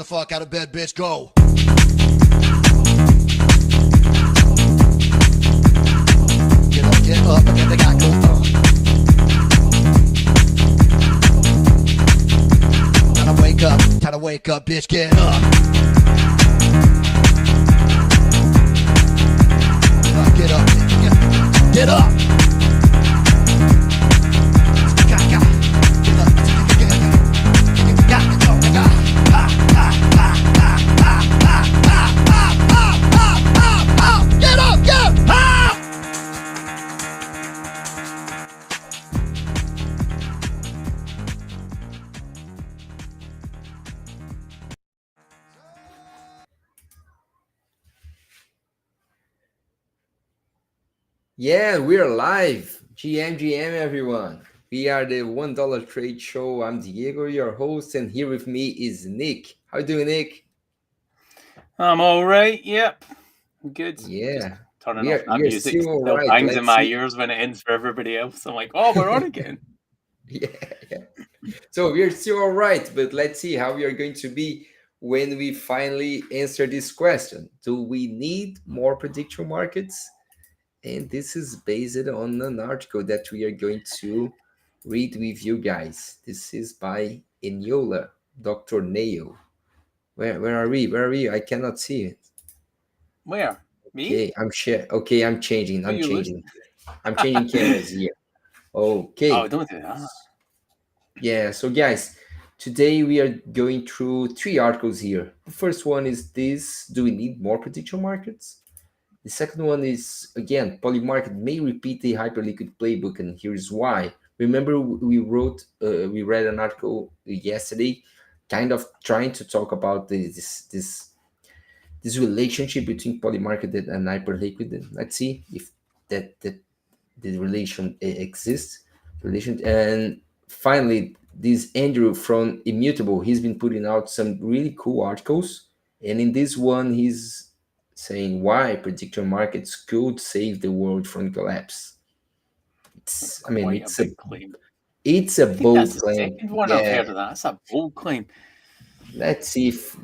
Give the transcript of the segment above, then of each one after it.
fuck out of bed, bitch. Go. Get up, again. They got go. Time to wake up, bitch. Get up. Get up. Get up. Yeah, we're live. GM, everyone. We are the $1 Trade Show. I'm Diego, your host, and here with me is Nick. How you doing, Nick? I'm all right. Yep, good. Yeah, Just turning we off are, that we are music. still all Still right. bangs in Let's my see. ears when it ends for everybody else. I'm like, oh, we're on again. Yeah. So we are still all right, but let's see how we are going to be when we finally answer this question. Do we need more prediction markets? And this is based on an article that we are going to read with you guys. This is by Eniola, Dr. Nail. Where are we? Where are we? I cannot see it. Where? Me? Okay, Okay, I'm changing. What I'm you changing. losing? I'm changing cameras here. Oh, Okay. don't do that. Yeah, so guys, today we are going through three articles here. The first one is this: do we need more prediction markets? The second one is, again, Polymarket may repeat the hyperliquid playbook, and here's why. Remember, we read an article yesterday, kind of trying to talk about this relationship between Polymarket and hyperliquid. And let's see if that the relation exists. Relation, and finally, this Andrew from Immutable, he's been putting out some really cool articles, and in this one, he's saying why prediction markets could save the world from collapse. That's I mean, quite a big claim. it's a I think that's bold the claim. second one I've Yeah, heard of that. That's a bold claim. let's see if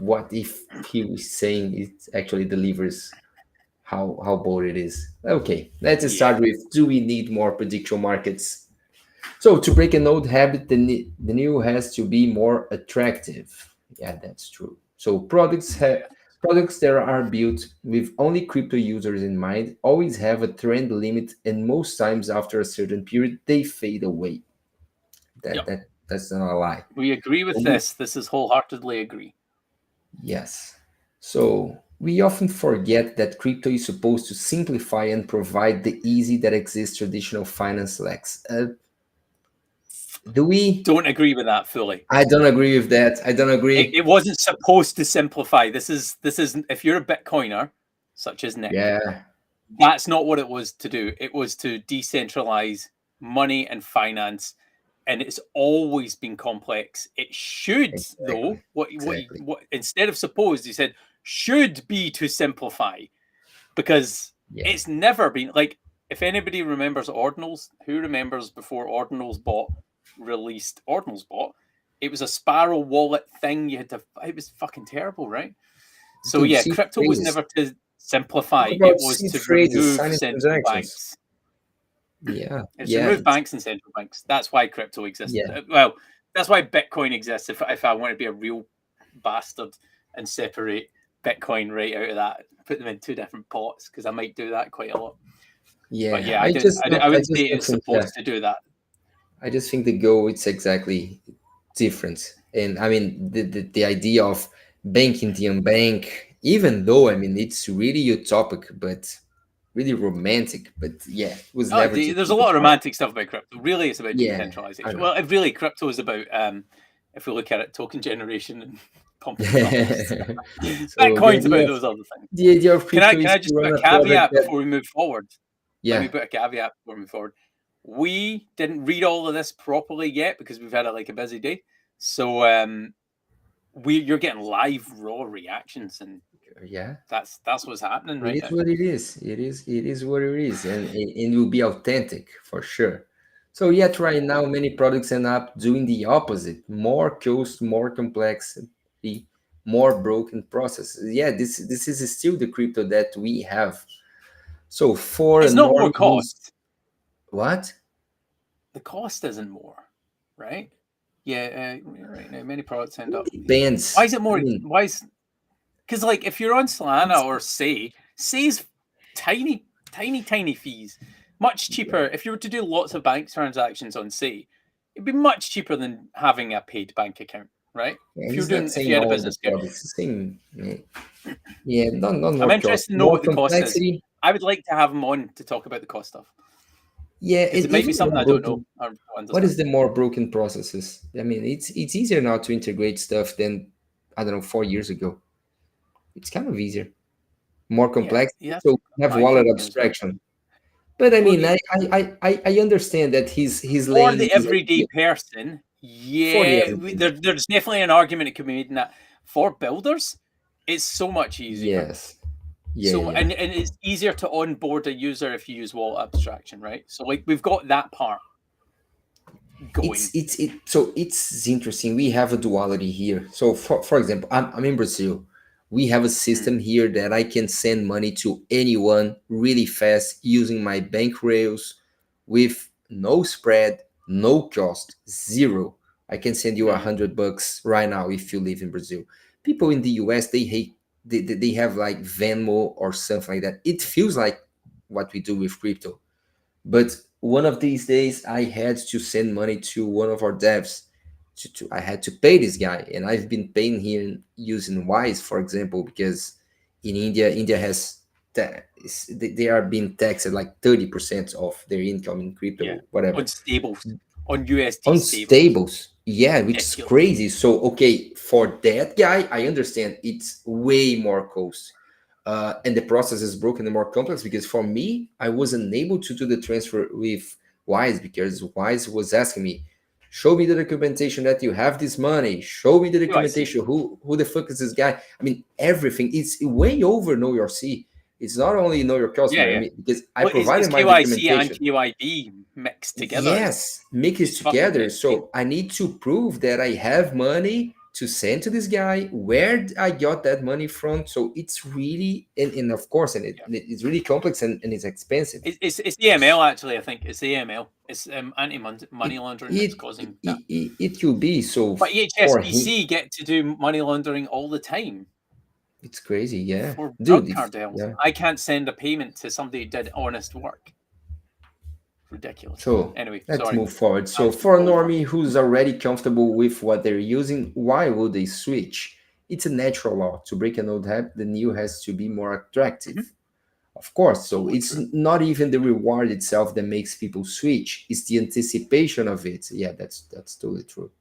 he was saying it actually delivers. How bold it is. Okay, let's start with: do we need more prediction markets? So to break an old habit, the new has to be more attractive. Yeah, that's true. So products that are built with only crypto users in mind always have a trend limit, and most times after a certain period they fade away. Yep. That's not a lie. We agree with this. This is wholeheartedly agree. Yes. So we often forget that crypto is supposed to simplify and provide the easy that exists traditional finance lacks. Do we? Don't agree with that fully. I don't agree with that. I don't agree. It wasn't supposed to simplify. This is if you're a Bitcoiner, such as Nick, Yeah, that's not what it was to do. It was to decentralize money and finance, and it's always been complex. It should, though, what instead of supposed, he said should be to simplify, because it's never been like. If anybody remembers Ordinals, who remembers before Ordinals released Ordinals bot? It was a Sparrow wallet thing. You had to. It was fucking terrible, right? So Dude, yeah, crypto was never to simplify. It was to remove central banks. Yeah, It's remove banks and central banks. That's why crypto exists. Yeah. Well, that's why Bitcoin exists. If I want to be a real bastard and separate Bitcoin right out of that, put them in two different pots, because I might do that quite a lot. Yeah, but yeah, I would say it's supposed to do that. I just think the goal it's exactly different, and I mean the idea of banking the unbank, even though I mean it's really utopic, but really romantic. But yeah, it was never. There's a lot of romantic stuff about crypto. Really, it's about decentralization. Well, really, crypto is about if we look at it, token generation and pumping numbers. Bitcoin's about those other things. The idea of crypto can I just put a caveat before we move forward? Yeah. Let me put a caveat before we move forward. We didn't read all of this properly yet because we've had a busy day. So you're getting live raw reactions, and that's what's happening right now. It is what it is. It is what it is, and it will be authentic for sure. So yet right now many products end up doing the opposite: more cost, more complexity, more broken processes. Yeah, this is still the crypto that we have. So for a It's not more normie who's cost. what? The cost isn't more, right? Yeah, right now many products end up. Depends. Why is it more? I mean, Why is because like if you're on Solana or Say's tiny fees, much cheaper. If you were to do lots of bank transactions on Say, it'd be much cheaper than having a paid bank account, right? yeah, If he's not if you saying had a all the business account, products the same. Yeah, not I'm more cost, interested to know more what the cost is. complexity. I would like to have him on to talk about the cost stuff Yeah, because it might be even something more I don't know broken. or don't What is understand. the more broken processes? I mean, it's easier now to integrate stuff than I don't know 4 years ago. It's kind of easier, more Yeah, complex. yeah, So we have I wallet think as well. abstraction. But I Well, mean, I understand that he's for laying the this everyday idea person, for the yeah, everything. there's definitely an argument that could be made in that. For builders, it's so much easier. Yes. Yeah, So yeah. and it's easier to onboard a user if you use wallet abstraction, right? So like we've got that part going. So it's interesting. We have a duality here. So for example, I'm in Brazil. We have a Mm, system here that I can send money to anyone really fast using my bank rails with no spread, no cost, zero. I can send you mhm. $100 right now if you live in Brazil. People in the US, they hate they have like Venmo or something like that. It feels like what we do with crypto, but one of these days, I had to send money to one of our devs. I had to pay this guy, and I've been paying him using Wise, for example, because in India has they are being taxed at like 30% of their income in Yeah, crypto, on whatever stables, on USD on stables, stables. Yeah, which is ridiculous. crazy. So okay, for that guy, I understand it's way more cost. And the process is broken and more complex because for me, I wasn't able to do the transfer with Wise because Wise was asking me, show me the documentation that you have this money. Show me the QIC. documentation. Who the fuck is this guy? I mean, everything. It's way over know your C. It's not only know your Yeah, customer. I yeah. mean, because I Well, it's provided my QIC and documentation. QIB mixed together. Yes, mix it It's fucking together. messy. So I need to prove that I have money to send to this guy, where I got that money from. So it's really, and of course, Yeah. it's really complex and it's expensive. It's AML actually. I think it's AML. It's anti money It laundering that's it causing that. it will be so But for him. HSBC get to do money laundering all the time It's crazy, yeah, for dude. drug If, cartels. yeah. I can't send a payment to somebody who did honest work. Ridiculous. So Anyway, let's sorry. move forward. So I've for a over. normie who's already comfortable with what they're using, why would they switch? It's a natural law. To break an old habit, the new has to be more attractive. Mhm. Of course. So Totally it's true. not even the reward itself that makes people switch. It's the anticipation of it. Yeah, that's totally true.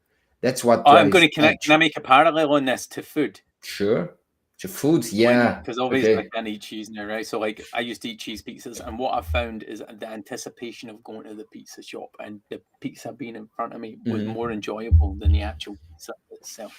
That's what I'm going drives to connect. Can I action. make a parallel on this to food? Sure. To food, When yeah. because obviously I Okay. can't eat cheese now, right? So like I used to eat cheese pizzas, and what I found is the anticipation of going to the pizza shop and the pizza being in front of me was Mhm. more enjoyable than the actual pizza itself.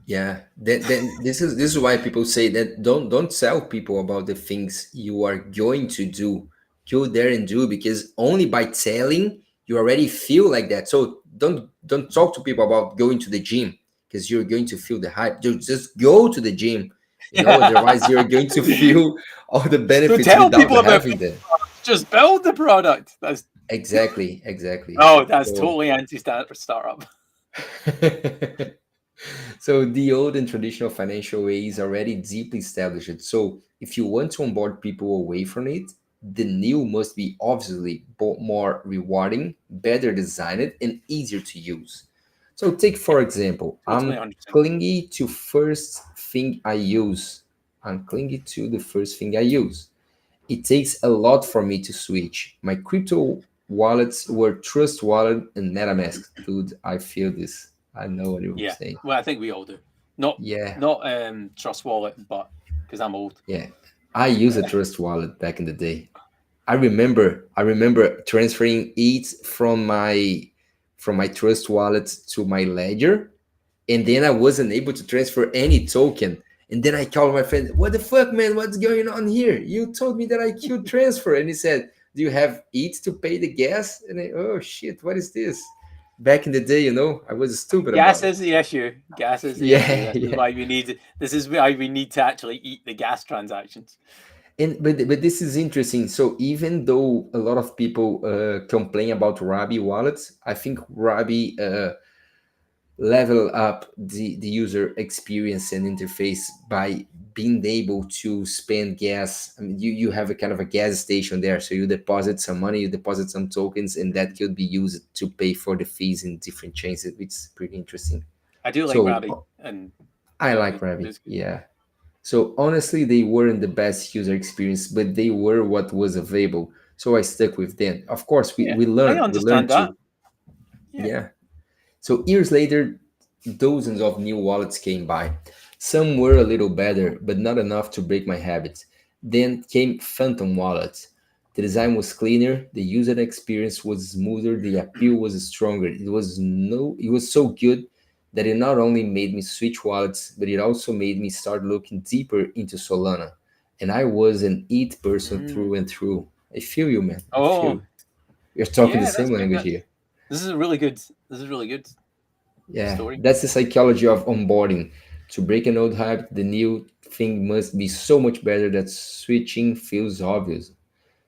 Yeah, then this is why people say that don't tell people about the things you are going to do. Go there and do, because only by telling you already feel like that. So don't talk to people about going to the gym because you're going to feel the hype. Just go to the gym, otherwise you're going to feel all the So benefits tell without people about having them. just build the product. Exactly. That's So totally startup. so the old and traditional financial way is already deeply established. So if you want to onboard people away from it, the new must be obviously more rewarding, better designed, and easier to use. So take Yeah, for example, totally 100%. clingy to first thing I use. I'm clingy to the first thing I use. It takes a lot for me to switch. My crypto wallets were Trust Wallet and MetaMask. Dude, I feel this. I know what you're Yeah. saying. Well, I think we all do. Not Yeah, not Trust Wallet, but because I'm old. yeah. I used a Trust Wallet back in the day. I remember transferring it from my Trust Wallet to my Ledger, and then I wasn't able to transfer any token. And then I called my friend, "What the fuck, man? What's going on here? You told me that I could transfer." And he said, "Do you have it to pay the gas?" And oh shit, what is this? Back in the day, I was stupid Gas about it. is the issue. Gas is the issue. Yeah, This is yeah. why we need. This is why we need to actually eat the gas transactions. But this is interesting. So even though a lot of people complain about Rabi wallets, I think Rabi level up the user experience and interface by being able to spend gas. I mean, you have a kind of a gas station there, so you deposit some money, you deposit some tokens, and that could be used to pay for the fees in different chains, which is pretty interesting. I do like So Rabbit, and I yeah, like Rabi, it's good. yeah. So honestly, they weren't the best user experience, but they were what was available. So I stuck with them. Of course, we, Yeah, we I learned we understand learned that. to, Yeah. yeah. So years later, dozens of new wallets came by. Some were a little better, but not enough to break my habits. Then came Phantom wallets. The design was cleaner, the user experience was smoother, the appeal was stronger. It was so good that it not only made me switch wallets, but it also made me start looking deeper into Solana. And I was an ETH person Mm. through and through. I feel you, man. I feel Oh, you. You're talking the yeah, that's same good. language here. This is a really good. This is really good Yeah, story. that's the psychology of onboarding. To break an old habit, the new thing must be so much better that switching feels obvious.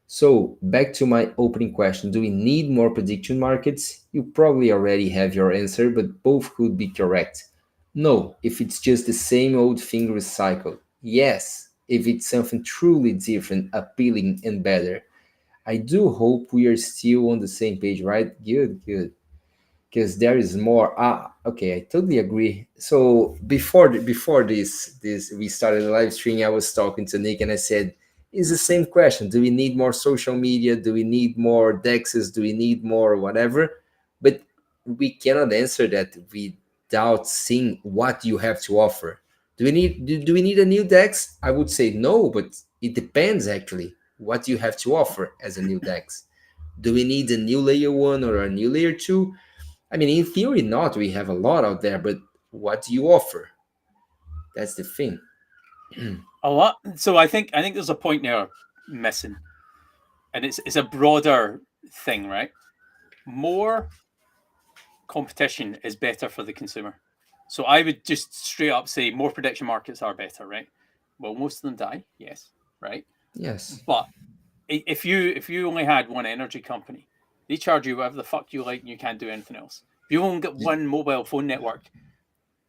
So, back to my opening question, do we need more prediction markets? You probably already have your answer, but both could be correct. No, if it's just the same old thing recycled. Yes, if it's something truly different, appealing, and better. I do hope we are still on the same page, right? Good, good, because there is more. Okay, I totally agree. So before this we started the live stream, I was talking to Nick and I said, it's the same question. Do we need more social media? Do we need more dexes? Do we need more whatever? But we cannot answer that without seeing what you have to offer. Do we need a new dex? I would say no, but it depends actually what you have to offer as a new dex. Do we need a new layer one or a new layer two? I mean, in theory, not. We have a lot out there, but what do you offer? That's the thing. A lot. So I think there's a point there missing, and it's a broader thing, right? More competition is better for the consumer. So I would just straight up say more prediction markets are better, right? Well, most of them die, yes, right? Yes. But if you only had one energy company, they charge you whatever the fuck you like, and you can't do anything else. If you only got one mobile phone network,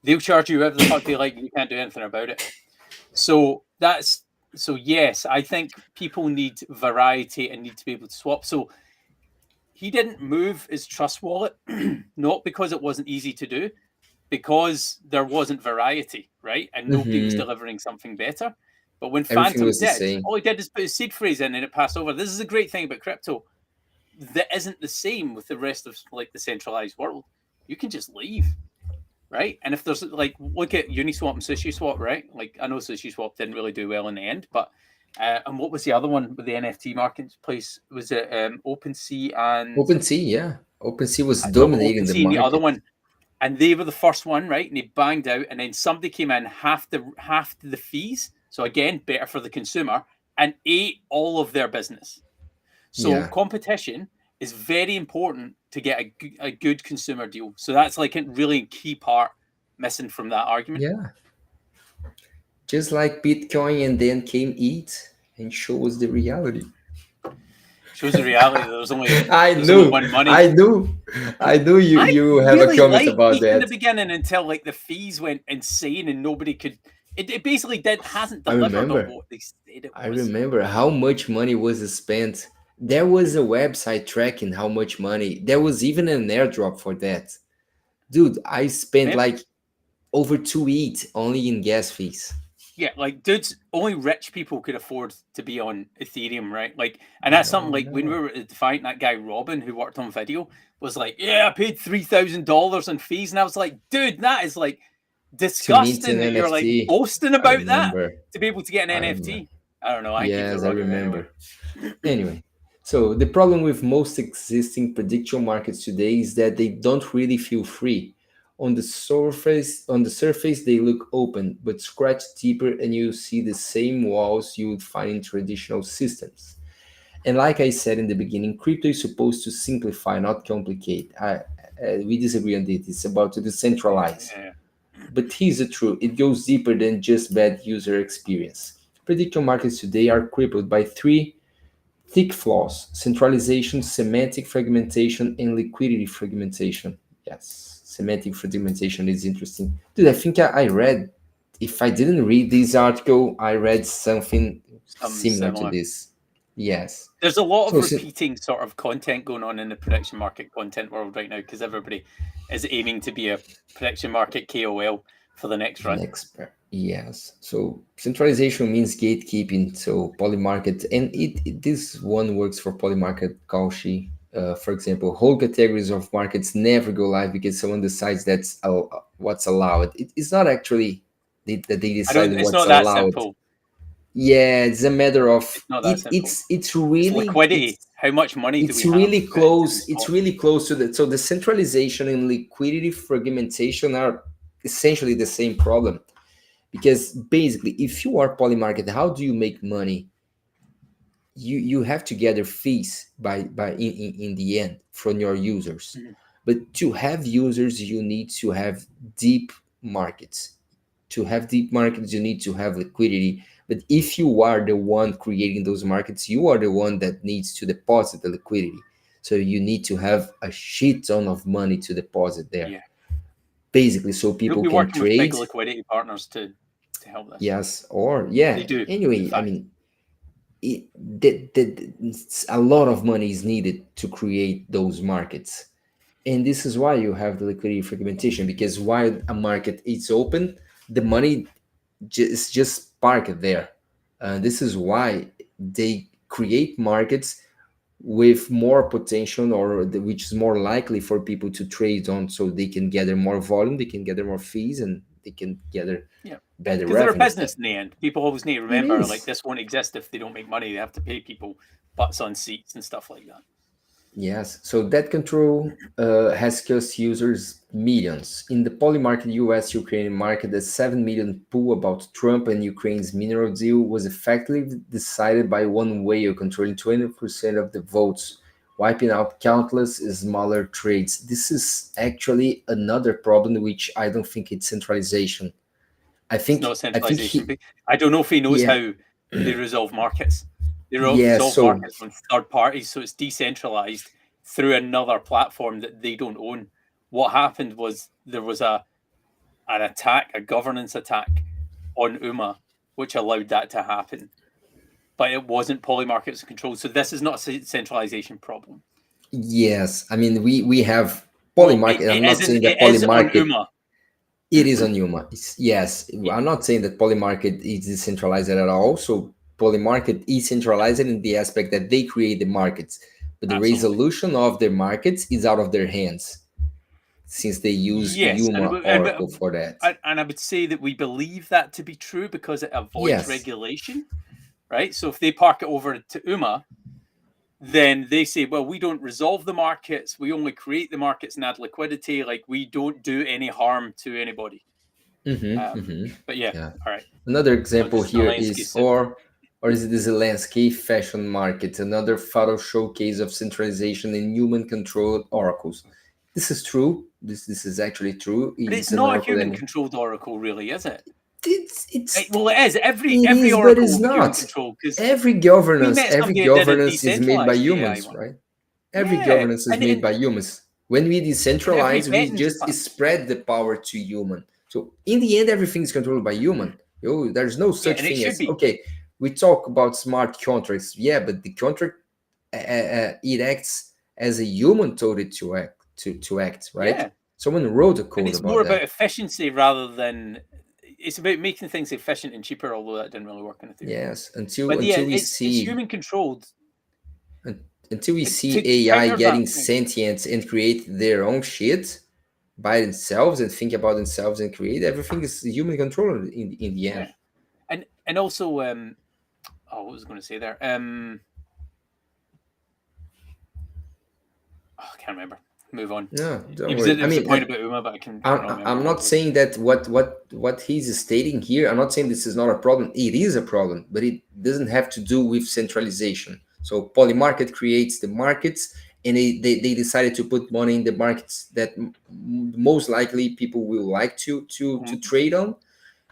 they'll charge you whatever the fuck they like, and you can't do anything about it. So that's so yes, I think people need variety and need to be able to swap. So he didn't move his trust wallet, not because it wasn't easy to do, because there wasn't variety, right? And nobody was Hmm. delivering something better. But when Everything Phantom was the did, same. all he did is put his seed phrase in and it passed over. This is a great thing about crypto that isn't the same with the rest of like the centralized world. You can just leave, right? And if there's like look at Uniswap and SushiSwap, right? Like I know SushiSwap didn't really do well in the end, but and what was the other one with the NFT marketplace? Was it OpenSea and OpenSea, yeah. OpenSea was no, dominating the OpenSea and the other market. one? And they were the first one, right? And they banged out, and then somebody came in half the fees. So again, better for the consumer, and ate all of their business. So Yeah. competition is very important to get a good consumer deal. So that's like a really key part missing from that argument. Yeah. Just like Bitcoin, and then came ETH and show us the reality. Shows the reality that I there's only knew, one money. I knew, I knew I you have a really comment liked about ETH in the that. beginning until like the fees went insane and nobody could. It basically did hasn't I delivered on remember. what they said it I was. remember how much money was spent. There was a website tracking how much money. There was even an airdrop for that. Dude, I spent Maybe, like over 2 ETH only in gas fees. yeah, like dudes, only rich people could afford to be on Ethereum, right? Like, and I that's know, something I like when we know. were at Defiant, that guy Robin who worked on video was like, "Yeah, I paid $3,000 in fees," and I was like, "Dude, that is like To mint an disgusting that you're like NFT. boasting I about that remember. to be able to get an I remember. NFT." I don't know. I gave the Yes, I rug away anyway. remember. Anyway, so the problem with most existing prediction markets today is that they don't really feel free. On the surface they look open, but scratch deeper and you see the same walls you would find in traditional systems. And like I said in the beginning, crypto is supposed to simplify, not complicate. We disagree on this. It's about to decentralize. Yeah. But here's the truth, it goes deeper than just bad user experience. Prediction markets today are crippled by three thick flaws: centralization, semantic fragmentation, and liquidity fragmentation. Yes, semantic fragmentation is interesting. Dude, I think I read, if I didn't read this article, I read something Something similar to similar. this. Yes. There's a lot So, of repeating sort of content going on in the prediction market content world right now because everybody is aiming to be a prediction market KOL for the next run. Yes. So centralization means gatekeeping. So polymarket, and this one works for polymarket Cauchy. For example, whole categories of markets never go live because someone decides that's what's allowed. It's not actually that they decided It's what's not that allowed. simple. Yeah, it's a matter of It's not that simple. It's It's really liquidity. How much money do it's we have? really in close. the It's pot? really close to the so the centralization and liquidity fragmentation are essentially the same problem. Because basically, if you are polymarket, how do you make money? You have to gather fees by in the end from your users. Mhm. But to have users, you need to have deep markets. To have deep markets, you need to have liquidity. But if you are the one creating those markets, you are the one that needs to deposit the liquidity. So you need to have a shit ton of money to deposit there, Yeah. basically, so You'll people be can working with big trade. liquidity partners to help this. Yes, or They yeah. do, in Anyway, I fact. mean, a lot of money is needed to create those markets, and this is why you have the liquidity fragmentation. Because while a market is open, the money is just parked there. This is why they create markets with more potential, or which is more likely for people to trade on, so they can gather more volume, they can gather more fees, and they can gather Yeah. better Because they're a revenues. business in the end. People always need to It remember, like, is. this won't exist if they don't make money. They have to pay people butts on seats and stuff like that. Yes, so that control has cost users millions. In the polymarket US-Ukrainian market, the 7 million pool about Trump and Ukraine's mineral deal was effectively decided by one whale controlling 20% of the votes, wiping out countless smaller trades. This is actually another problem, which I don't think it's centralization. It's not I think centralization. I don't know if he knows yeah, how they resolve markets. They yeah, resolve so markets on third parties, so it's decentralized through another platform that they don't own. What happened was there was an attack, a governance attack on UMA, which allowed that to happen. But it wasn't polymarkets controlled. So this is not a centralization problem. yes, I mean we have Well, polymarket. I'm not saying that it is on polymarket. UMA. It is on Yuma. Yes, Yeah, I'm not saying that polymarket is decentralized at all. So polymarket is centralized in the aspect that they create the markets, but the absolutely. resolution of their markets is out of their hands, since they use Yes, Yuma Oracle for that. and I would say that we believe that to be true because it avoids Yes. regulation, right? So if they park it over to UMA, then they say, well, we don't resolve the markets, we only create the markets and add liquidity. Like, we don't do any harm to anybody. But yeah, Yeah. all right. Another So example this here Zelensky is, suit. or is it the Zelensky fashion market, another photo showcase of centralization in human-controlled oracles. This is true. This is actually true. But it's It's an not a oracle, human and controlled oracle, really, is it? it's Well, it is. it Every is, but oracle it's will be human not. controlled because Every we governance, met every somebody that did a governance is made by decentralized AI humans, one. right? Every Yeah, governance is made and by humans. When we every decentralize, we betting just fund. spread the power to human. So in the end, everything is controlled by human. Yo, there's no Yeah, such and it thing should as, be. okay. We talk about smart contracts, yeah, but the contract, it acts as a human told it to act, to act, right? Yeah, Someone wrote a and code it's more about about that. efficiency rather than it's about making things efficient and cheaper. Although that didn't really work in the theory. Yes, until But yeah, until we it's see human controlled until we see to AI counter that getting point. sentient and create their own shit by themselves and think about themselves and create, everything is human control in the end. Yeah, and also what was I going to say there? I can't remember. Move on. No, It don't was worry. it I was a mean, point about Uma, but I cannot remember I'm what not it was. saying that what he's stating here. I'm not saying this is not a problem. It is a problem, but it doesn't have to do with centralization. So Polymarket creates the markets, and they decided to put money in the markets that most likely people will like to trade on,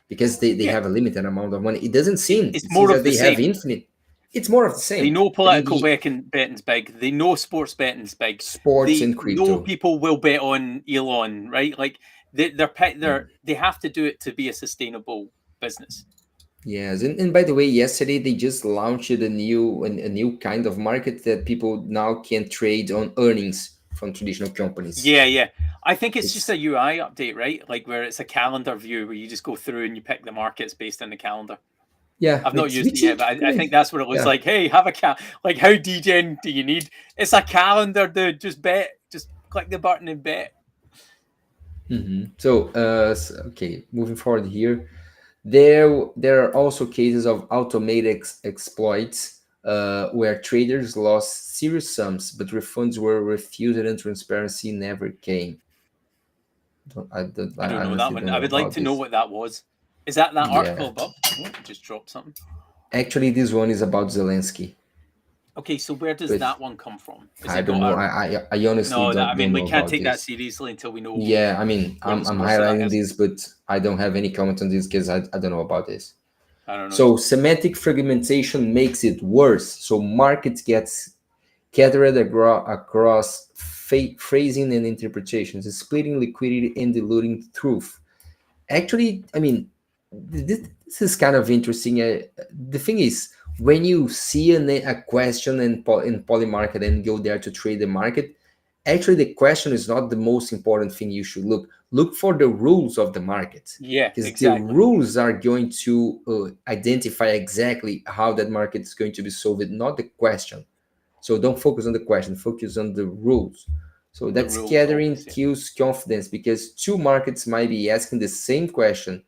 because they Yeah, have a limited amount of money. It doesn't seem, it's it seems more of that the they have same. infinite. It's more of the They same. know I think political betting's big. They know sports betting's big. sports They and know crypto. people will bet on Elon, right? Like they have to do it to be a sustainable business. Yes, and by the way, yesterday they just launched a new kind of market that people now can trade on earnings from traditional companies. Yeah, yeah. I think it's just It's a UI update, right? Like where it's a calendar view where you just go through and you pick the markets based on the calendar. yeah, I've not used it which yet, is but I great. think that's what it looks Yeah. like. Hey, have a like how degen do you need? It's a calendar, dude. Just bet. Just click the button and bet. So, okay, moving forward here, there are also cases of automated exploits where traders lost serious sums, but refunds were refused and transparency never came. I don't I know that honestly one. don't I know would like about to know this. what that was. Is that article Yeah, above? Oh, just dropped something. actually, this one is about Zelensky, Okay, so where does but that one come from? Is I it don't got know. a I honestly no? That I don't mean, we know can't about take that this. seriously until we know Yeah, I mean, what the I'm source of that highlighting is. this, but I don't have any comment on this because I don't know about this. I don't know. So semantic fragmentation makes it worse. So markets get scattered across phrasing and interpretations, splitting liquidity and diluting truth. Actually, I mean, this is kind of interesting. The thing is, when you see a question in Polymarket and go there to trade the market, actually the question is not the most important thing you should look for the rules of the market, Yeah, because the exactly. rules are going to identify exactly how that market is going to be solved, not the question. So don't focus on the question, focus on the rules. So The that rules scattering always. Yeah. kills confidence, because two markets might be asking the same question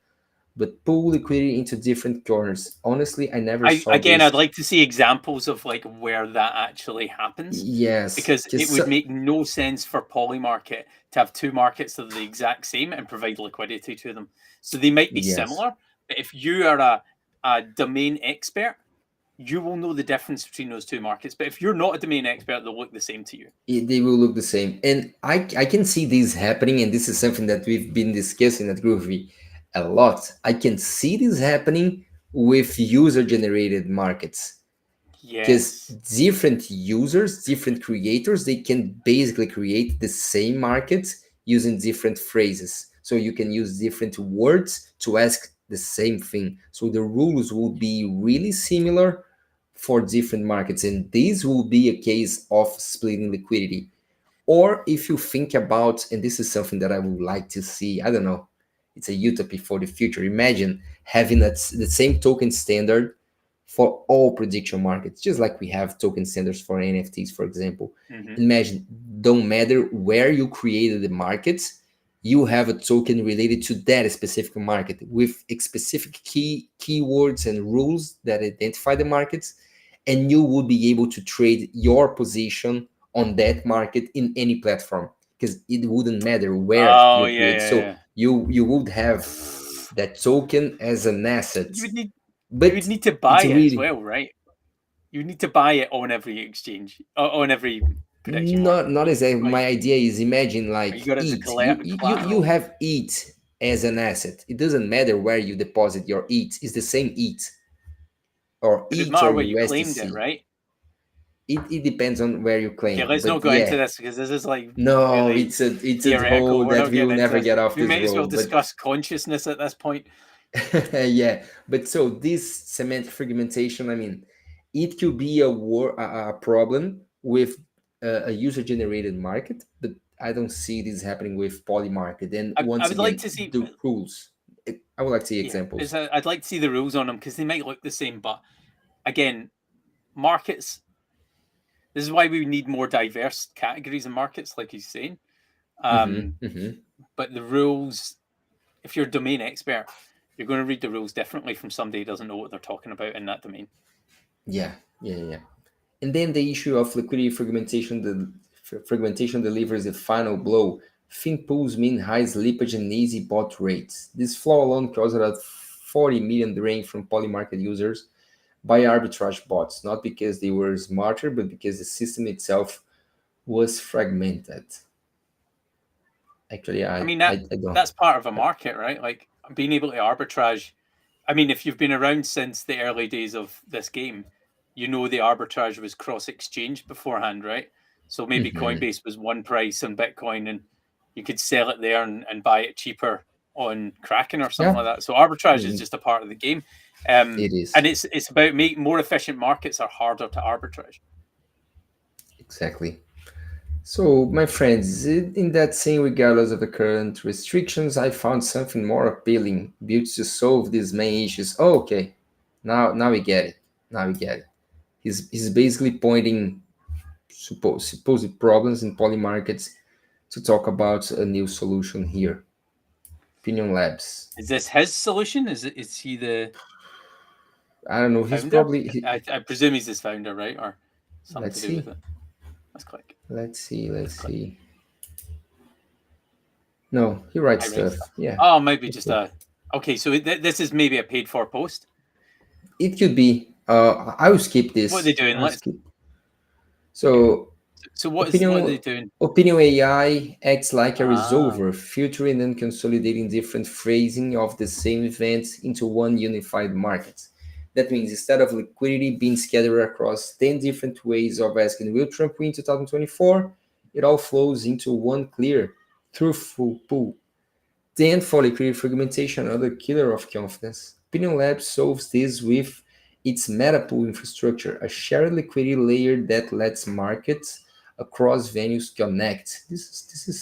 but pull liquidity into different corners. Honestly, I never saw I'd this. like to see examples of like where that actually happens, Yes, because it because would make no sense for Polymarket to have two markets that are the exact same and provide liquidity to them. So they might be yes, similar, but if you are a domain expert, you will know the difference between those two markets. But if you're not a domain expert, they'll look the same to you. they will look the same. And I can see this happening, and this is something that we've been discussing at Groovy a lot. I can see this happening with user generated markets, because Yes. different users, different creators, they can basically create the same markets using different phrases. So you can use different words to ask the same thing. So the rules will be really similar for different markets, and this will be a case of splitting liquidity. Or if you think about, and this is something that I would like to see, I don't know, it's a utopia for the future. Imagine having the same token standard for all prediction markets, just like we have token standards for NFTs, for example. Hmm. Imagine, don't matter where you created the markets, you have a token related to that specific market with specific keywords and rules that identify the markets, and you will be able to trade your position on that market in any platform, because it wouldn't matter where Oh you yeah, create. yeah, So yeah. you would have that token as an asset, You would need you would but need to buy it's it as really well, right? You need to buy it on every exchange, on every prediction market. not exactly. Like My idea is, imagine you like got it as a ETH. You collateral. have ETH as an asset. It doesn't matter where you deposit your ETH. It's the same ETH, or But it ETH matter or where you claimed it, USDC. right? It depends on where you Okay, claim, let's not but go into yeah. this because this is like No, really it's a theoretical. hole We're that not we will getting into never this. get off We this may as well road. But discuss consciousness at this point. yeah, but so this semantic fragmentation, I mean, it could be a problem with a user generated market, but I don't see this happening with poly market. And I once would like again, to see, the rules. I would like to see yeah, examples. I'd like to see the rules on them because they might look the same, but again, markets. This is why we need more diverse categories in markets, like he's saying. Hmm. Um, Hmm. but the rules, if you're a domain expert, you're going to read the rules differently from somebody who doesn't know what they're talking about in that domain. Yeah, yeah. And then the issue of liquidity fragmentation, the fragmentation delivers a final blow. Thin pools mean high slippage and easy bot rates. This flaw alone caused about 40 million drain from poly market users, by arbitrage bots, not because they were smarter, but because the system itself was fragmented. Actually, I I mean I don't. that's part of a market, right? Like being able to arbitrage. I mean, if you've been around since the early days of this game, you know the arbitrage was cross exchange beforehand, right? So maybe Mhm. Coinbase was one price on Bitcoin, and you could sell it there and buy it cheaper on Kraken or something Yeah, like that. So arbitrage is mm, just a part of the game, it is. and it's about making more efficient markets are harder to arbitrage. Exactly. So, my friends, in that same regardless of the current restrictions, I found something more appealing, built to solve these main issues. Oh, okay, now we get it. Now we get it. He's basically pointing supposed problems in poly markets to talk about a new solution here. Opinion Labs. Is this his solution? Is he I don't know. the He's founder? probably. I presume he's this founder, right? Or something Let's to do with see. it. Let's click. Let's see. Let's Let's click. see. No, he writes I write stuff. stuff. Yeah. Oh, maybe just Okay. a. Okay, so this is maybe a paid for post. It could be. I will skip What are they this. doing? I'll Let's. skip. Okay. So So what are they opinion doing? opinion AI acts like a Ah, resolver, filtering and consolidating different phrasing of the same events into one unified market. That means instead of liquidity being scattered across 10 different ways of asking will Trump win 2024, it all flows into one clear, truthful pool. Then for liquidity fragmentation, another killer of confidence. Opinion Lab solves this with its metapool infrastructure, a shared liquidity layer that lets markets across venues connect. This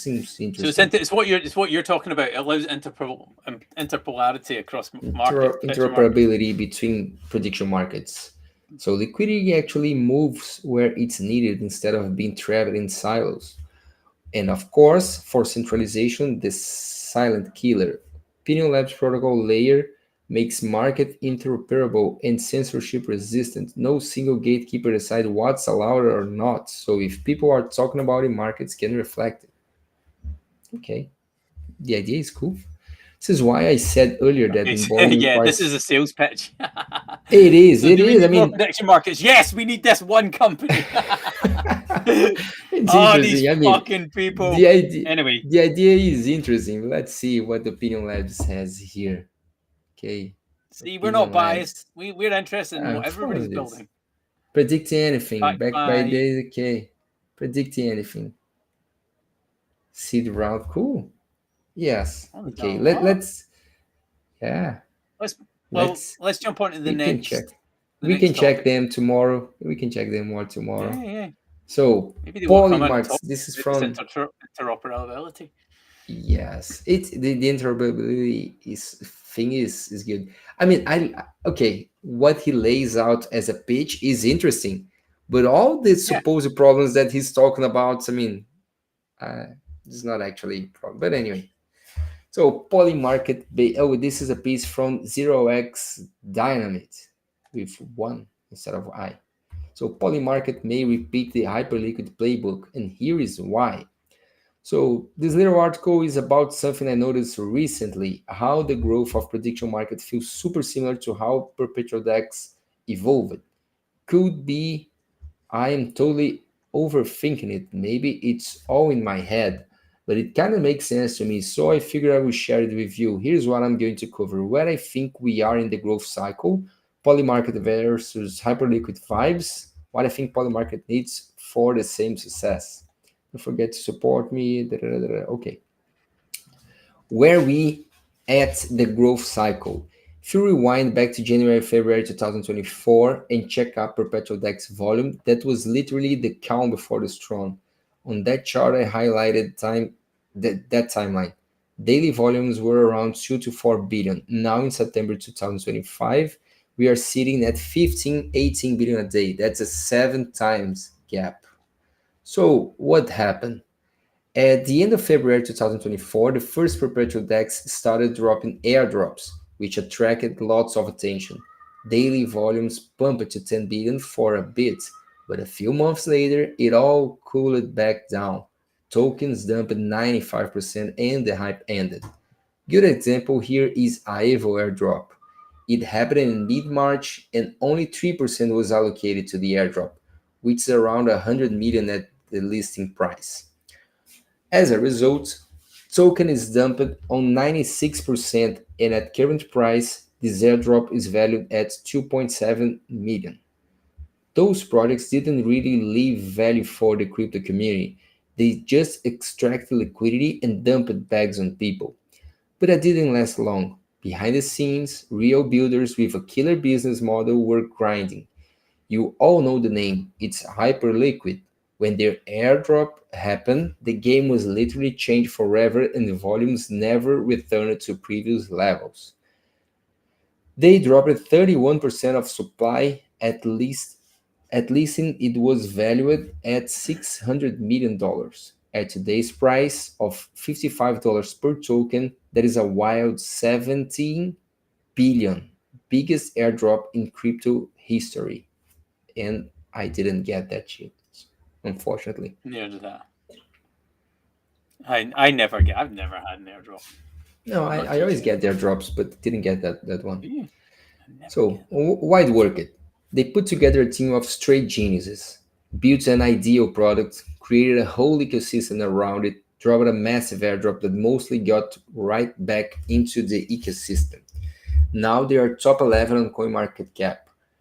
seems so interesting. it's what you're talking about. It allows interpolarity across markets, prediction markets. Interoperability between prediction markets. So liquidity actually moves where it's needed instead of being trapped in silos. And of course, for centralization, the silent killer. Opinion Labs protocol layer makes market interoperable and censorship resistant. No single gatekeeper decide what's allowed or not. So if people are talking about it, markets can reflect it. Okay, the idea is cool. This is why I said earlier that Okay, so, involving yeah, this requires. is a sales pitch. It is. So It do we is. I need more mean, prediction markets? Yes, we need this one company. it's Oh, these interesting. I mean, fucking the people. idea. Anyway, The idea is interesting. Let's see what Opinion Labs has here. Okay, see, we're not Opinion biased. Labs. We're interested in what I'm everybody's following this. building. Predicting anything. Backed Backed by by days. Okay. Predicting anything. Seed round. Cool. Yes. oh, they've Okay. done a lot. Yeah. Let's Let's. let's jump on to We can check. the We can next check topic. them tomorrow. We can check them more tomorrow. Yeah. So Maybe they will come in and polymarks. talk This is about this from. interoperability. Yes. The interoperability is good. I mean, I okay. What he lays out as a pitch is interesting, but all the Yeah. supposed problems that he's talking about, I mean, uh, it's not actually a problem. But anyway, so polymarket. Oh, this is a piece from Zero X Dynamite with one instead of I. So polymarket may repeat the hyperliquid playbook, and here is why. So this little article is about something I noticed recently: how the growth of prediction market feels super similar to how perpetual DEX evolved. Could be I am totally overthinking it. Maybe it's all in my head, but it kind of makes sense to me. So I figured I will share it with you. Here's what I'm going to cover: where I think we are in the growth cycle, polymarket versus hyperliquid vibes, what I think polymarket needs for the same success. Don't forget to support me. Da, da, da, da. Okay, where we at the growth cycle. If you rewind back to January, February 2024 and check out perpetual DEX volume, that was literally the calm before the storm. On that chart, I highlighted that timeline. Daily volumes were around 2 to 4 billion. Now in September 2025, we are sitting at 15, 18 billion a day. That's a 7 times gap. So what happened? At the end of February 2024, the first perpetual DEX started dropping airdrops, which attracted lots of attention. Daily volumes pumped to 10 billion for a bit, but a few months later, it all cooled back down. Tokens dumped 95% and the hype ended. Good example here is Aevo airdrop. It happened in mid March, and only 3% was allocated to the airdrop, which is around 100 million at the listing price. As a result, token is dumped on 96%, and at current price, this airdrop is valued at 2.7 million. Those projects didn't really leave value for the crypto community. They just extracted liquidity and dumped bags on people. But that didn't last long. Behind the scenes, real builders with a killer business model were grinding. You all know the name, it's Hyperliquid. When their airdrop happened, the game was literally changed forever and the volumes never returned to previous levels. They dropped 31% of supply, at least it was valued at $600 million. At today's price of $55 per token, that is a wild 17 billion, biggest airdrop in crypto history. And I didn't get that shit, unfortunately. Near to that. I never get. I've never had an airdrop. No, Not I always token. get their drops, but didn't get that one. Yeah, I never So, get. why'd work it? They put together a team of straight geniuses, built an ideal product, created a whole ecosystem around it, dropped a massive airdrop that mostly got right back into the ecosystem. Now they are top 11 on CoinMarketCap.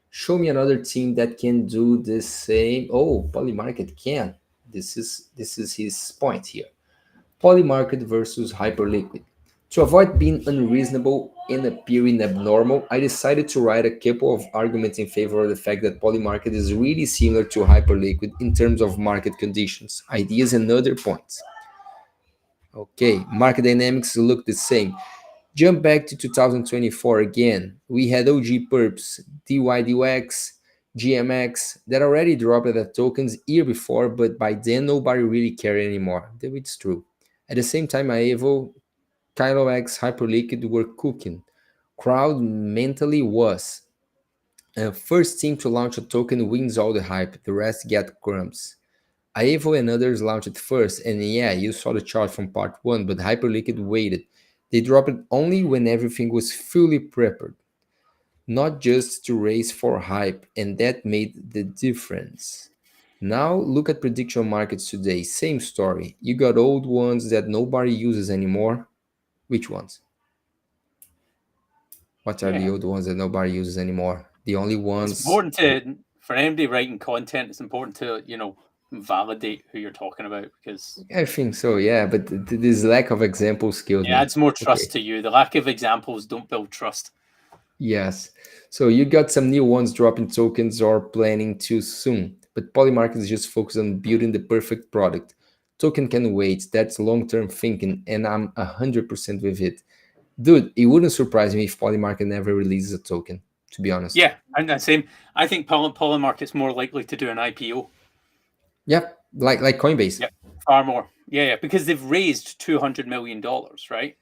Show me another team that can do the same. Oh, Polymarket can. This is his point here. Polymarket versus Hyperliquid. To avoid being unreasonable and appearing abnormal, I decided to write a couple of arguments in favor of the fact that Polymarket is really similar to Hyperliquid in terms of market conditions, ideas, and other points. Okay, market dynamics look the same. Jump back to 2024 again. We had OG Perps, DYDX, GMX that already dropped the tokens year before, but by then nobody really cared anymore. Though it's true. At the same time, Aevo, Kylo X, Hyperliquid were cooking. Crowd mentally was. First team to launch a token wins all the hype, the rest get crumbs. Aevo and others launched first, and yeah, you saw the chart from part 1, but Hyperliquid waited. They dropped it only when everything was fully prepared, not just to race for hype, and that made the difference. Now look at prediction markets today, same story. You got old ones that nobody uses anymore. Which ones? What are the Yeah, old ones that nobody uses anymore? The only it's ones. important to for anybody writing content. It's important to validate who you're talking about because I think so, yeah, but this lack of examples kills it me. adds more Okay. trust to you. The lack of examples don't build trust. Yes. So you got some new ones dropping tokens or planning too soon. But Polymarket is just focused on building the perfect product. Token can wait. That's long-term thinking, and I'm 100% with it. Dude, it wouldn't surprise me if Polymarket never releases a token, to be honest. Yeah, and the same. I think Polymarket's more likely to do an IPO. Yep, like Coinbase. Yeah, far more. Yeah, because they've raised $200 million, right?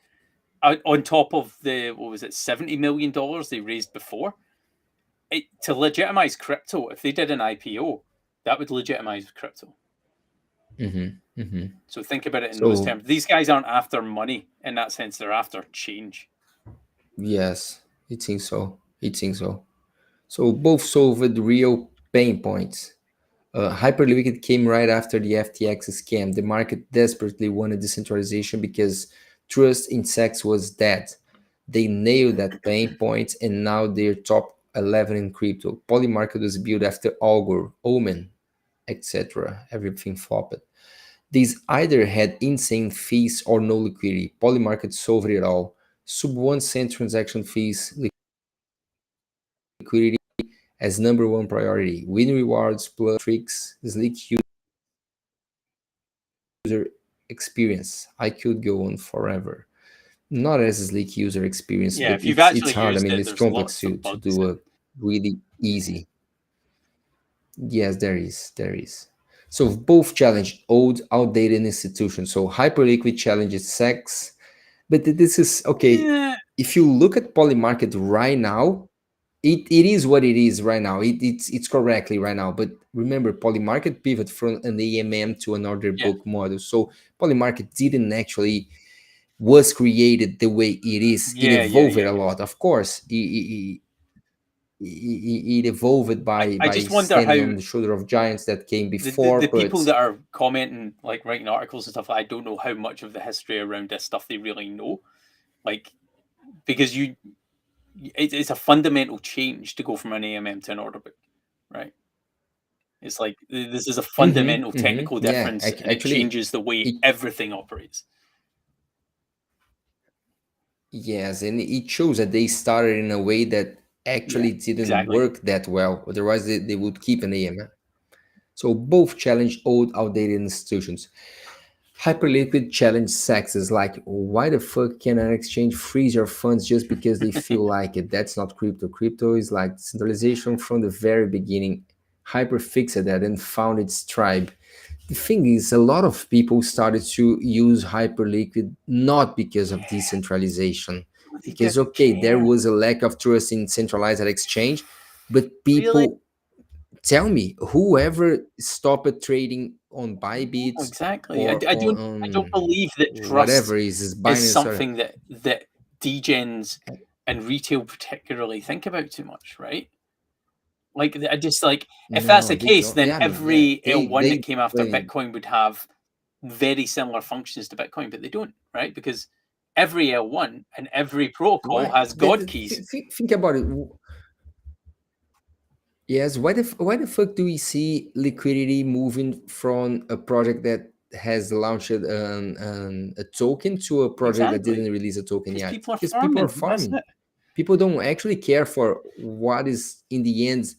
On top of the what was it, $70 million they raised before. To legitimize crypto, if they did an IPO, that would legitimize crypto. Mm-hmm. So think about it in those So terms. These guys aren't after money in that sense; they're after change. yes, it seems so. It seems so. So both solved real pain points. Hyperliquid came right after the FTX scam. The market desperately wanted decentralization because trust in sex was dead. They nailed that pain point, and now they're top 11 in crypto. Polymarket was built after Augur, Omen, etc. Everything flopped. These either had insane fees or no liquidity. Polymarket solved it all. Sub 1 cent transaction fees, liquidity as number one priority. Win rewards plus tricks, sleek user experience. I could go on forever. Not as a sleek user experience, Yeah, but if you've it's actually hard. I used mean, it, it's there's complex lots to of to bugs do in. a really easy. Yes, there is. So both challenge old, outdated institutions. So Hyperliquid challenges sex, but this is okay. Yeah, If you look at Polymarket right now, it is what it is right now. It's correctly right now. But remember, Polymarket pivot from an AMM to an order yeah, book model. So Polymarket didn't actually was created the way it is. It evolved a Yeah. lot. Of course, it evolved I by just wonder standing how on the shoulder of giants that came the before. But people that are commenting, like writing articles and stuff, I don't know how much of the history around this stuff they really know. Like, because it's a fundamental change to go from an AMM to an order book, right? It's like this is a fundamental technical yeah, difference, and it actually, changes the way it everything operates. yes, and it shows that they started in a way that Yeah, actually didn't exactly. work that well. Otherwise, they would keep an AMM. So both challenge old, outdated institutions. Hyperliquid challenge sexes like, why the fuck can an exchange freeze your funds just because they feel like it? That's not crypto. Crypto is like centralization from the very beginning. Hyper fixed that and found its tribe. The thing is, a lot of people started to use Hyperliquid not because of decentralization, They because didn't okay, there care, was a lack of trust in centralized exchange, but really. people tell me, whoever stopped trading on No, Bybit exactly. or I don't on believe that whatever trust is is Binance or something that degens and retail particularly think about too much, right? Like, I just like, if that's no, the they case, don't. then Yeah, I mean, yeah, every L1 they that came after play. Bitcoin would have very similar functions to Bitcoin, but they don't, right? Because every L1 and every protocol Why? has God keys. Think about it. Yes, why the fuck do we see liquidity moving from a project that has launched a token to a project that Exactly. didn't release a token Because yet? people are Because people are farming. That's farming. it. People don't actually care for what is in the end.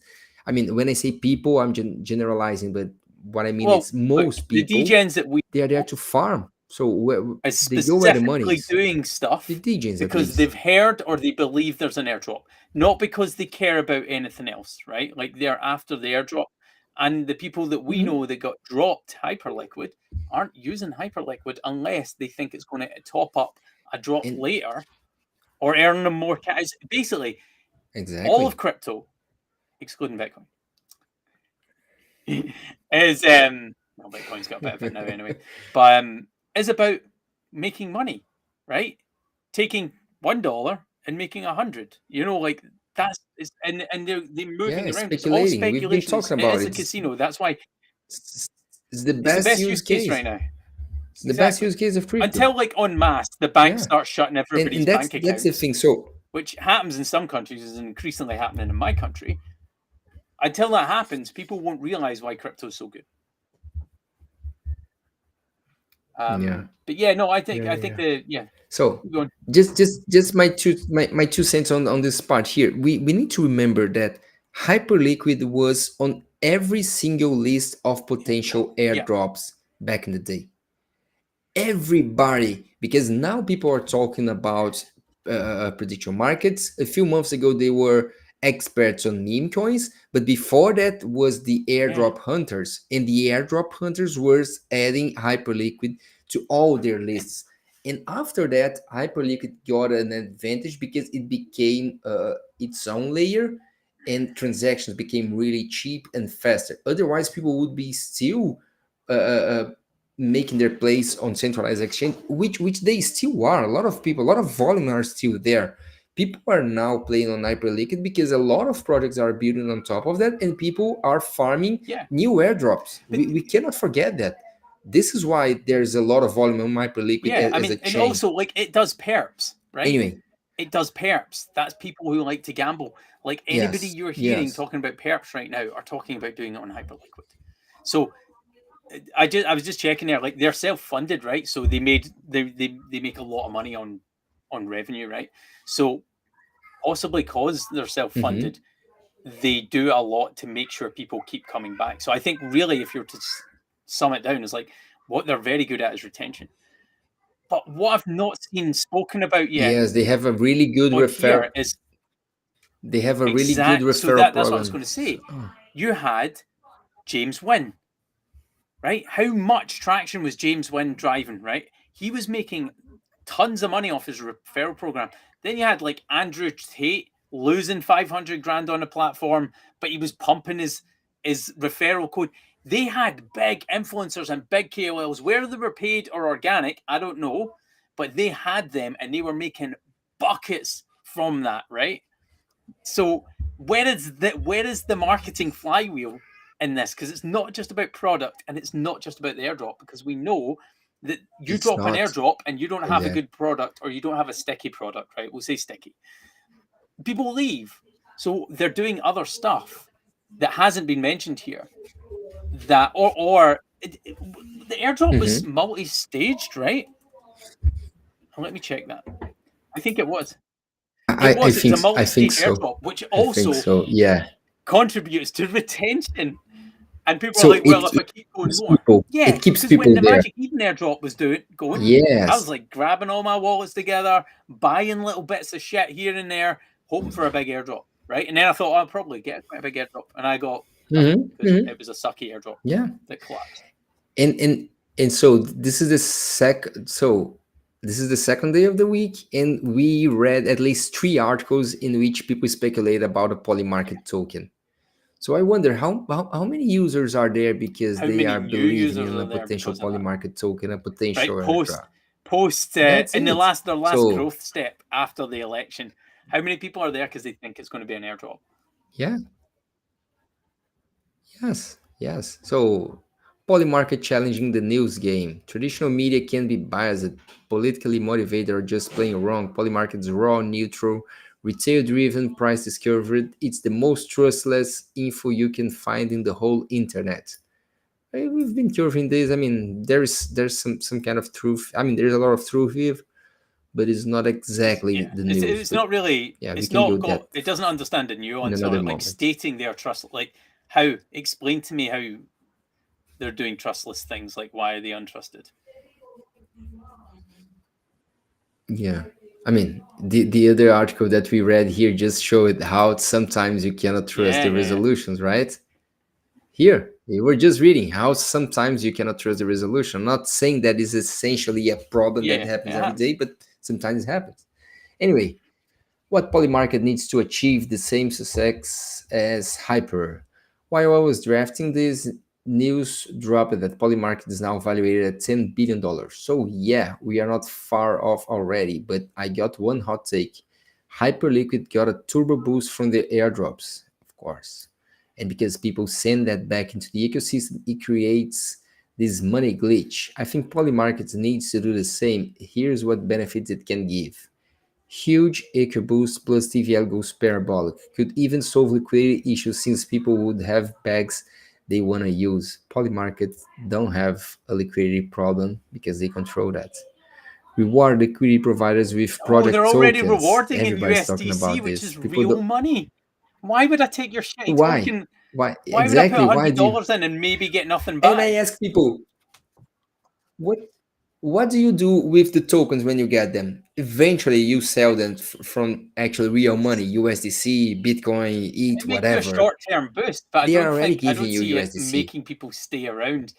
I mean, when I say people, I'm generalizing, but what I mean Well, is look, most the people, degens that we they are there know to farm. So is they go where the money specifically is. doing The stuff DJs at because least. they've heard or they believe there's an airdrop, not because they care about anything else, right? Like, they're after the airdrop. And the people that we Mhm. know that got dropped Hyperliquid aren't using Hyperliquid unless they think it's going to top up a drop And later or earn them more cash. Basically, all of exactly. crypto, excluding Bitcoin, is well, Bitcoin's got a bit of it now anyway, but is about making money, right? Taking $1 and making 100. You know, like, that's is and they're moving Yeah, around. It's all speculating. We've been speculation. talking It about is a it. casino. That's why It's, it's the it's the best best use use case case. right now. It's the best Exactly. use case of crypto. Until, like, en masse, the bank Yeah, starts shutting and everybody's bank that's the accounts, thing. So which happens in some countries, is increasingly happening in my country. Until that happens, people won't realize why crypto is so good. yeah, But yeah, no, I think yeah. yeah. So Keep going. just my 2 cents on this part here. We need to remember that Hyperliquid was on every single list of potential Yeah, airdrops back in the day. Everybody, because now people are talking about prediction markets. A few months ago they were experts on meme coins, but before that was the yeah, airdrop hunters, and the airdrop hunters were adding Hyperliquid to all their lists. And after that, Hyperliquid got an advantage because it became its own layer, and transactions became really cheap and faster. Otherwise people would be still making their place on centralized exchange, which they still are. A lot of people, a lot of volume are still there. People are now playing on Hyperliquid because a lot of projects are building on top of that, and people are farming yeah. new airdrops. But We cannot forget that. This is why there's a lot of volume on Hyperliquid yeah, I as a mean, and chain. also, like, it does perps, right? Anyway, It does perps. That's people who like to gamble. Like, anybody yes, you're hearing yes. talking about perps right now are talking about doing it on Hyperliquid. So I was just checking there, like, they're self-funded, right? So they make a lot of money on revenue, right? So possibly because they're Hmm. self-funded, they do a lot to make sure people keep coming back. So I think, really, if you're to sum it down, is like, what they're very good at is retention. But what I've not seen spoken about yet Yes, they have a really good on refer. here is They have a really good exact. So referral that's what I was program. going to say. You had James Wynn, right? How much traction was James Wynn driving, right? He was making tons of money off his referral program. Then you had, like, Andrew Tate losing 500 grand on the platform, but he was pumping his referral code. They had big influencers and big KOLs. Where they were paid or organic, I don't know. but they had them and they were making buckets from that, right? So where is the marketing flywheel in this? Because it's not just about product and it's not just about the airdrop, because we know that you It's drop an not. airdrop and you don't have a Exactly. good product, or you don't have a sticky product, right? We'll say sticky. People leave. So they're doing other stuff that hasn't been mentioned here. That the airdrop was multi-staged, right? Let me check that. I think it was. It was a multi-stage airdrop, which also contributes to retention. And people are like, well, if I keep going more. Yeah, it keeps because people when the there. Magic Eden airdrop was going, Yes. I was like grabbing all my wallets together, buying little bits of shit here and there, hoping for a big airdrop, right? And then I thought, I'll probably get quite a big airdrop. And I got nothing, because it was a sucky airdrop that collapsed. And so this is the second day of the week, and we read at least 3 articles in which people speculate about a Polymarket token. So I wonder how many users are there because they are believing in a potential Polymarket token, a potential airdrop. In their last growth step after the election, how many people are there because they think it's going to be an airdrop? Yeah. Yes. So Polymarket challenging the news game. Traditional media can be biased, politically motivated, or just plain wrong. Polymarket's raw, neutral, retail-driven, price discovered. It's the most trustless info you can find in the whole internet. We've been covering this. I mean, there's some kind of truth. I mean, there's a lot of truth here, but it's not exactly the news. It's not really. Yeah, it's not got. It doesn't understand the nuance or like stating their trust. Like how? Explain to me how they're doing trustless things. Like why are they untrusted? Yeah. I mean, the other article that we read here just showed how sometimes you cannot trust the resolutions, right? Here, we were just reading how sometimes you cannot trust the resolution. I'm not saying that is essentially a problem that happens every day, but sometimes it happens. Anyway, what Polymarket needs to achieve the same success as Hyper. While I was drafting this, news dropped that Polymarket is now valuated at $10 billion. So yeah, we are not far off already, but I got one hot take. Hyperliquid got a turbo boost from the airdrops, of course. And because people send that back into the ecosystem, it creates this money glitch. I think Polymarket needs to do the same. Here's what benefits it can give. Huge acre boost plus TVL goes parabolic. Could even solve liquidity issues since people would have bags they want to use. Polymarket don't have a liquidity problem because they control that. Reward liquidity providers with project they're already tokens. rewarding Everybody's in USDC, which is real money. Why would I take your shitty token? Why? Why Exactly. would I put $100 in and maybe get nothing back? And I ask people, what do you do with the tokens when you get them? Eventually, you sell them from actually real money, USDC, Bitcoin, ETH, whatever. It makes you a short-term boost, but I don't see it making people stay around.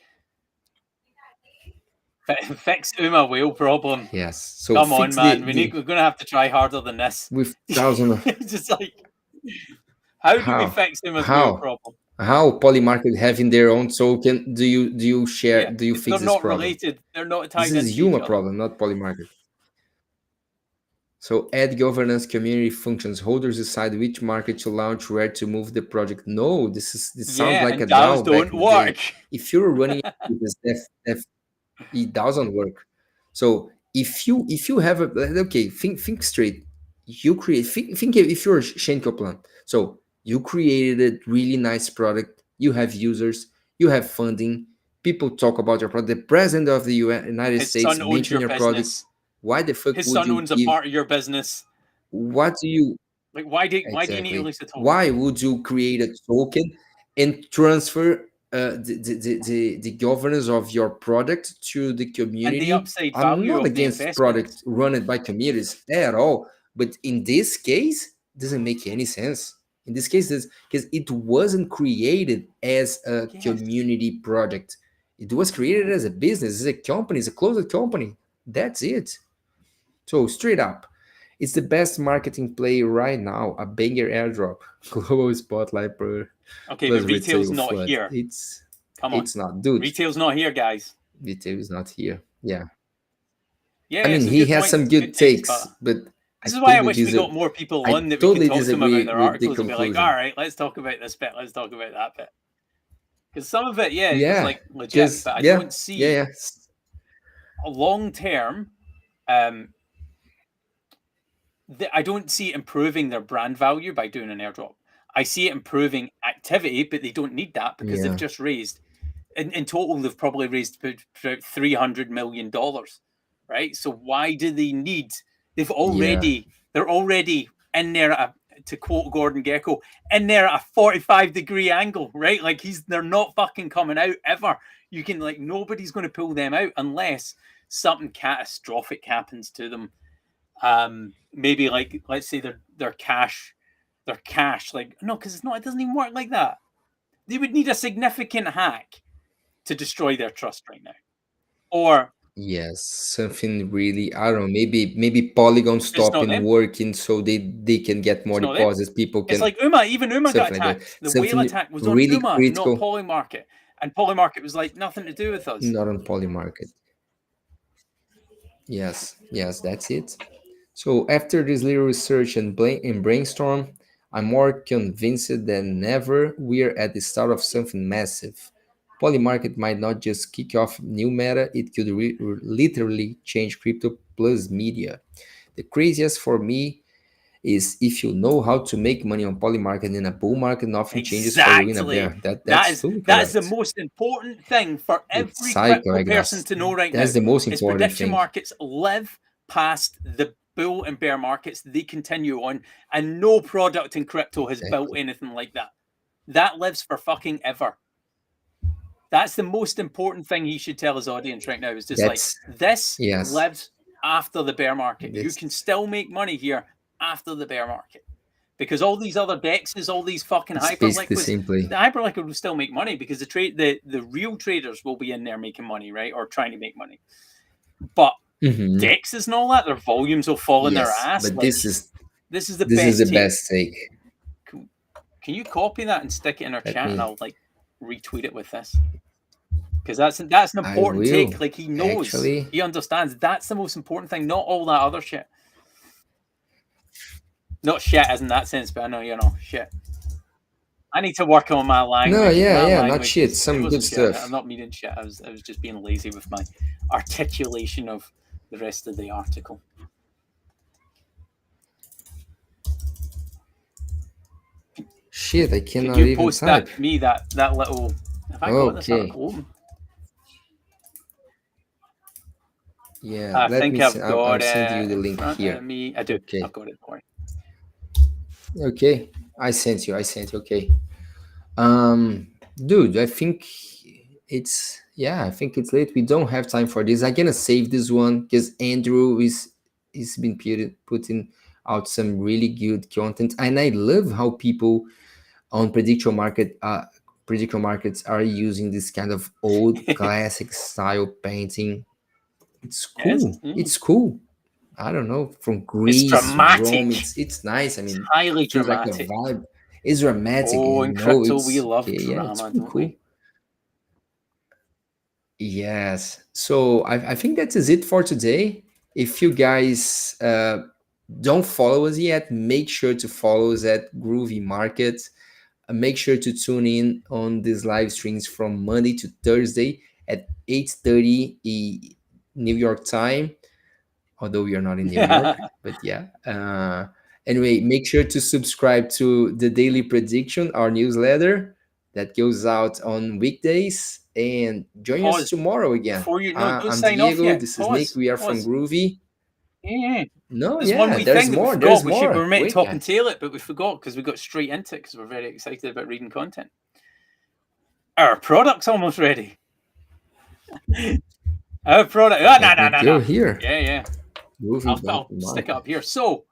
Fix Uma whale problem. Yes. So come on, man. We're going to have to try harder than this. With thousands. Just like, how do we fix Uma's whale problem? How Polymarket having their own token? Do you share? Do you fix this problem? They're not related. They're not tied into each other. This is Uma problem, not Polymarket. So add governance, community functions. Holders decide which market to launch, where to move the project. No, this sounds like a DAO. Don't work. If you're running it doesn't work. So if you have think straight. You create think if you're Shenko plan. So you created a really nice product. You have users. You have funding. People talk about your product. The president of the United States mentioned your product. Why the fuck his son owns a part of your business? What do you like? Why do you need to release a token? Why would you create a token and transfer the governance of your product to the community? And the upside I'm value not of against the product run by communities at all, but in this case, it doesn't make any sense. In this case, because it wasn't created as a community project. It was created as a business, as a company, as a closed company. That's it. So straight up, it's the best marketing play right now. A banger airdrop, global spotlight per. Okay, but retail's not flood. here. Come on, it's not, dude. Retail's not here, guys. Retail is not here. Yeah. Yeah, I mean, some he good has points, some some good good takes, takes, but I this is why I totally wish we got more people on that we totally could talk to them about disagree their with the articles and be like, conclusion. all right, let's talk about this bit, let's talk about that bit. Because some of it, yeah, is Yeah, like legit, because but I don't see yeah. a long term. I don't see it improving their brand value by doing an airdrop. I see it improving activity, but they don't need that because they've just raised. In total, they've probably raised about $300 million, right? So why do they need? They're already in there at to quote Gordon Gekko, in there at a 45-degree angle, right? Like they're not fucking coming out ever. You can nobody's going to pull them out unless something catastrophic happens to them. Maybe let's say their cash, no, because it doesn't even work like that. They would need a significant hack to destroy their trust right now. Or Yes, something really, I don't know, maybe Polygon it's not stopping them. working so they can get more It's not them. deposits. People It's can like Uma. Even Uma got something like that. attacked. The whale Something attack was on really Uma, not critical, Polymarket. And Polymarket was like nothing to do with us. not on Polymarket. Yes, that's it. So after this little research and brainstorm, I'm more convinced than ever we're at the start of something massive. Polymarket might not just kick off new meta, it could literally change crypto plus media. The craziest for me is if you know how to make money on Polymarket in a bull market, nothing changes for you in a Exactly. bear. That's fully That is the correct. most important thing for It's every cycle, crypto like person to know right now. that's the most Is important prediction thing. markets live past the bull and bear markets. They continue on, and no product in crypto has built anything like that. That lives for fucking ever. That's the most important thing he should tell his audience right now. Is just this Yes. lives after the bear market. You This- can still make money here after the bear market. Because all these other DEXs, all these fucking It's basically hyperliquids, simply the hyperliquid will still make money because the real traders will be in there making money, right? Or trying to make money. But DEXs and all that, their volumes will fall in their ass. But this is the best take. Can you copy that and stick it in our chat and I'll retweet it with this? Because that's an important take. Like he knows, he understands. That's the most important thing, not all that other shit. Not shit as in that sense, but I know, shit. I need to work on my language. No, yeah, language not shit. Some good shit. stuff. I'm not meaning shit. I was just being lazy with my articulation of the rest of the article. Shit, I cannot Could you even post type. that me that little? Have I got this article open? Yeah, I let think me I've see. got I'll it send you the in link front here. of me. I do. Okay. I've got it. Boy. Okay, I sent you. Okay. Dude, I think it's late. We don't have time for this. I'm gonna save this one because Andrew is been putting out some really good content, and I love how people on prediction markets are using this kind of old classic style painting. It's cool. Yes. It's cool. I don't know, from It's Greece, dramatic. Rome. It's nice. I mean, it's highly feels dramatic. like a vibe. It's dramatic. Oh, and in crypto, it's we love okay, drama, yeah, it's don't cool. we? Yes. So I think that is it for today. If you guys don't follow us yet, make sure to follow us at Groovy Market. Make sure to tune in on these live streams from Monday to Thursday at 8:30 New York time. Although we are not in New York, but yeah. Anyway, make sure to subscribe to the Daily Prediction, our newsletter that goes out on weekdays, and join us tomorrow again. Before you don't I'm sign off Diego. yet. This is Nick. We are from Groovy. Yeah. No, There's one wee there's thing more. that we forgot. There's more. We were meant to talk and guys. tail it, but we forgot because we got straight into it because we're very excited about reading content. Our product's almost ready. Our product. Oh, no. Here. Yeah. Groovy I'll stick it up here. So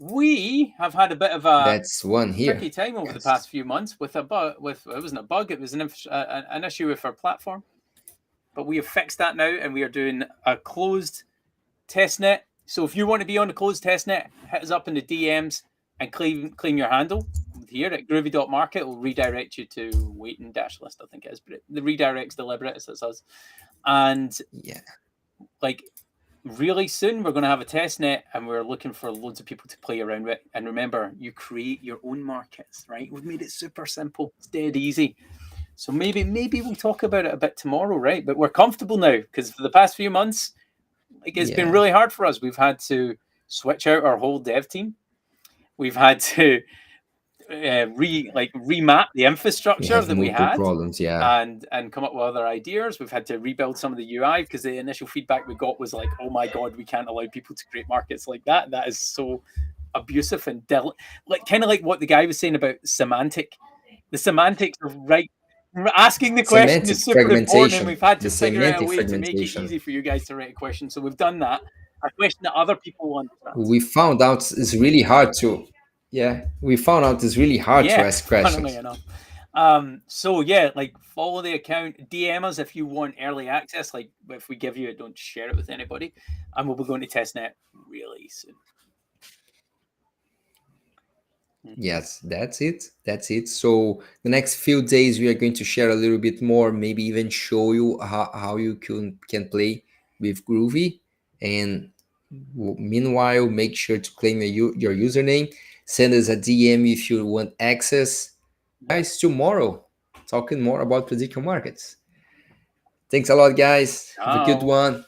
we have had a bit of a that's one here. tricky time over the past few months with a bug. It wasn't a bug. It was an issue with our platform. But we have fixed that now, and we are doing a closed testnet. So if you want to be on the closed testnet, hit us up in the DMs and claim your handle here at groovy.market. It will redirect you to waiting list, I think it is, but the redirect's deliberate, so it's us. And really soon we're going to have a test net, and we're looking for loads of people to play around with. And remember, you create your own markets, right? We've made it super simple. It's dead easy. So maybe we'll talk about it a bit tomorrow, right? But we're comfortable now, because for the past few months, like, it's been really hard for us. We've had to switch out our whole dev team. We've had to remap the infrastructure that we had, problems, and come up with other ideas. We've had to rebuild some of the UI, because the initial feedback we got was like, oh my god, we can't allow people to create markets like that. That is so abusive and like kind of like what the guy was saying about semantic. The semantics of asking the question is super important, and we've had to figure out a way to make it easy for you guys to write a question. So we've done that. A question that other people understand. We found out it's really hard to ask questions. Funnily enough. So yeah, like, follow the account, DM us if you want early access. Like, if we give you it, don't share it with anybody, and we'll be going to testnet really soon. Yes, that's it. So the next few days we are going to share a little bit more, maybe even show you how you can play with Groovy. And meanwhile, make sure to claim your username. Send us a DM if you want access. Guys, tomorrow, talking more about prediction markets. Thanks a lot, guys. Have a good one.